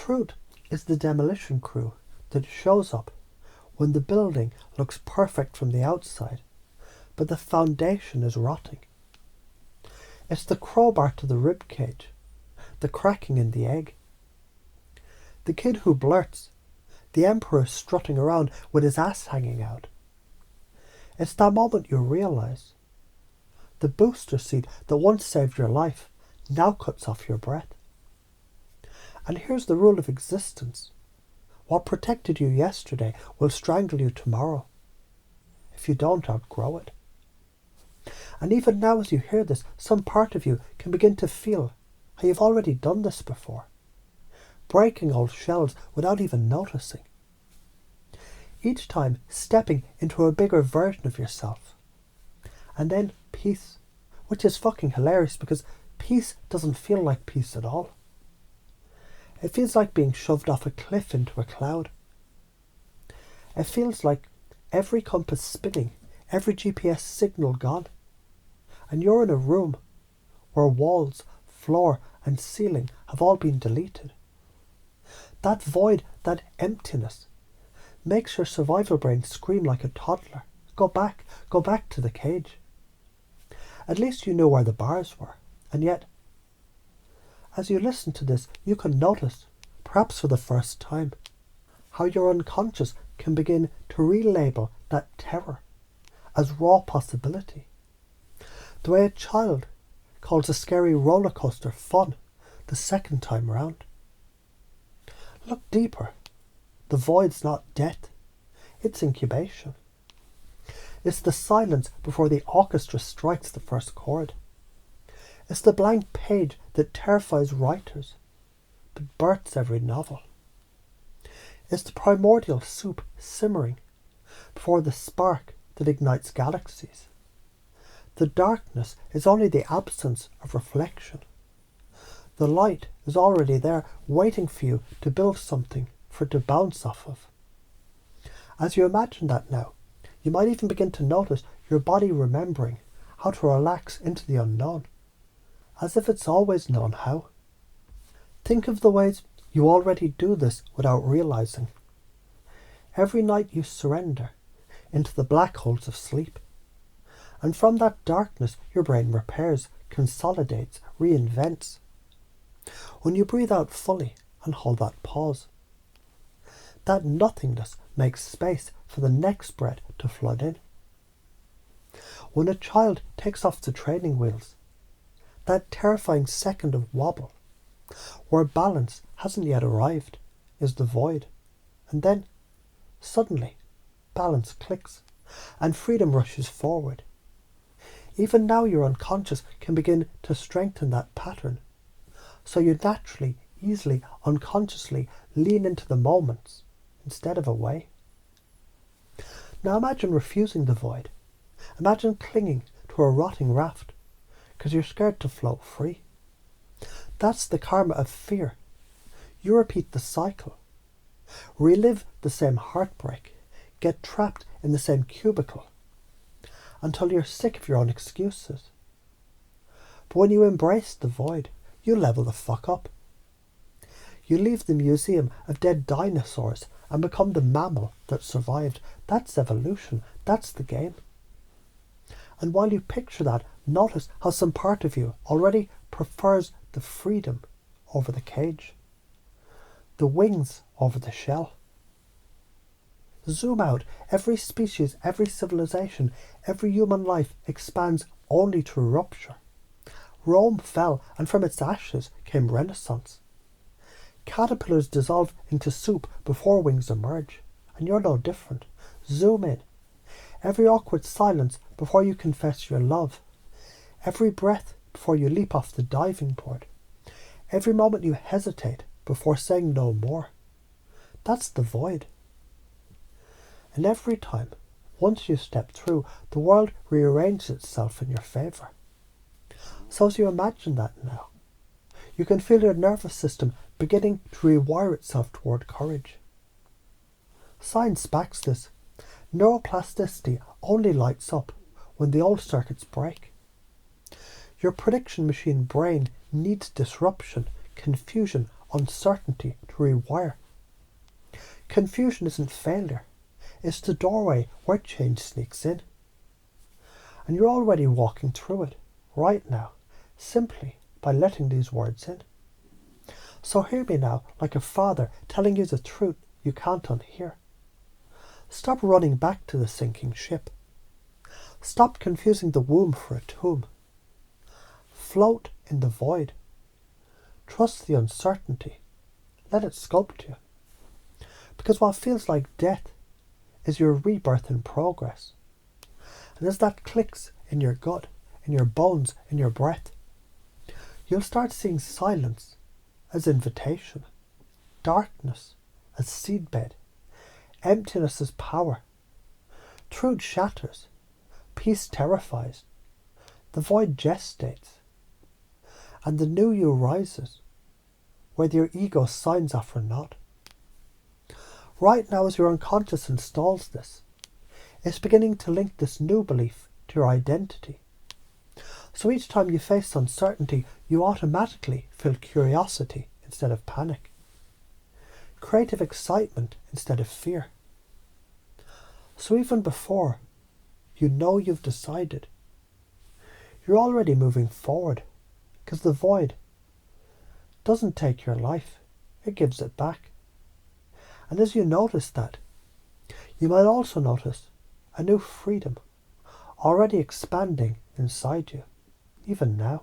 truth is the demolition crew that shows up when the building looks perfect from the outside, but the foundation is rotting. It's the crowbar to the rib cage, the cracking in the egg. The kid who blurts, the emperor strutting around with his ass hanging out. It's that moment you realise the booster seat that once saved your life now cuts off your breath. And here's the rule of existence. What protected you yesterday will strangle you tomorrow, if you don't outgrow it. And even now as you hear this, some part of you can begin to feel how you've already done this before, breaking old shells without even noticing. Each time stepping into a bigger version of yourself. And then peace, which is fucking hilarious because peace doesn't feel like peace at all. It feels like being shoved off a cliff into a cloud. It feels like every compass spinning, every GPS signal gone. And you're in a room where walls, floor and ceiling have all been deleted. That void, that emptiness, makes your survival brain scream like a toddler. Go back to the cage. At least you know where the bars were. And yet, as you listen to this, you can notice, perhaps for the first time, how your unconscious can begin to relabel that terror as raw possibility. The way a child calls a scary roller coaster fun the second time round. Look deeper. The void's not death. It's incubation. It's the silence before the orchestra strikes the first chord. It's the blank page that terrifies writers, but births every novel. It's the primordial soup simmering before the spark that ignites galaxies. The darkness is only the absence of reflection. The light is already there, waiting for you to build something for it to bounce off of. As you imagine that now, you might even begin to notice your body remembering how to relax into the unknown, as if it's always known how. Think of the ways you already do this without realizing. Every night you surrender into the black holes of sleep. And from that darkness your brain repairs, consolidates, reinvents. When you breathe out fully and hold that pause, that nothingness makes space for the next breath to flood in. When a child takes off the training wheels, that terrifying second of wobble, where balance hasn't yet arrived, is the void. And then, suddenly, balance clicks, and freedom rushes forward. Even now your unconscious can begin to strengthen that pattern, so you naturally, easily, unconsciously lean into the moments instead of away. Now imagine refusing the void. Imagine clinging to a rotting raft because you're scared to float free. That's the karma of fear. You repeat the cycle. Relive the same heartbreak. Get trapped in the same cubicle until you're sick of your own excuses. But when you embrace the void, you level the fuck up. You leave the museum of dead dinosaurs and become the mammal that survived. That's evolution. That's the game. And while you picture that, notice how some part of you already prefers the freedom over the cage, the wings over the shell. Zoom out. Every species, every civilization, every human life expands only to rupture. Rome fell, and from its ashes came Renaissance. Caterpillars dissolve into soup before wings emerge, and you're no different. Zoom in. Every awkward silence before you confess your love. Every breath before you leap off the diving board. Every moment you hesitate before saying no more. That's the void. And every time, once you step through, the world rearranges itself in your favour. So as you imagine that now, you can feel your nervous system beginning to rewire itself toward courage. Science backs this. Neuroplasticity only lights up when the old circuits break. Your prediction machine brain needs disruption, confusion, uncertainty to rewire. Confusion isn't failure. It's the doorway where change sneaks in. And you're already walking through it, right now, simply by letting these words in. So hear me now, like a father telling you the truth you can't unhear. Stop running back to the sinking ship. Stop confusing the womb for a tomb. Float in the void. Trust the uncertainty. Let it sculpt you. Because what feels like death is your rebirth in progress. And as that clicks in your gut, in your bones, in your breath, you'll start seeing silence as invitation, darkness as seedbed, emptiness as power. Truth shatters, peace terrifies, the void gestates, and the new you rises, whether your ego signs off or not. Right now, as your unconscious installs this, it's beginning to link this new belief to your identity. So each time you face uncertainty, you automatically feel curiosity instead of panic, creative excitement instead of fear. So even before you know you've decided, you're already moving forward, because the void doesn't take your life, it gives it back. And as you notice that, you might also notice a new freedom already expanding inside you, even now.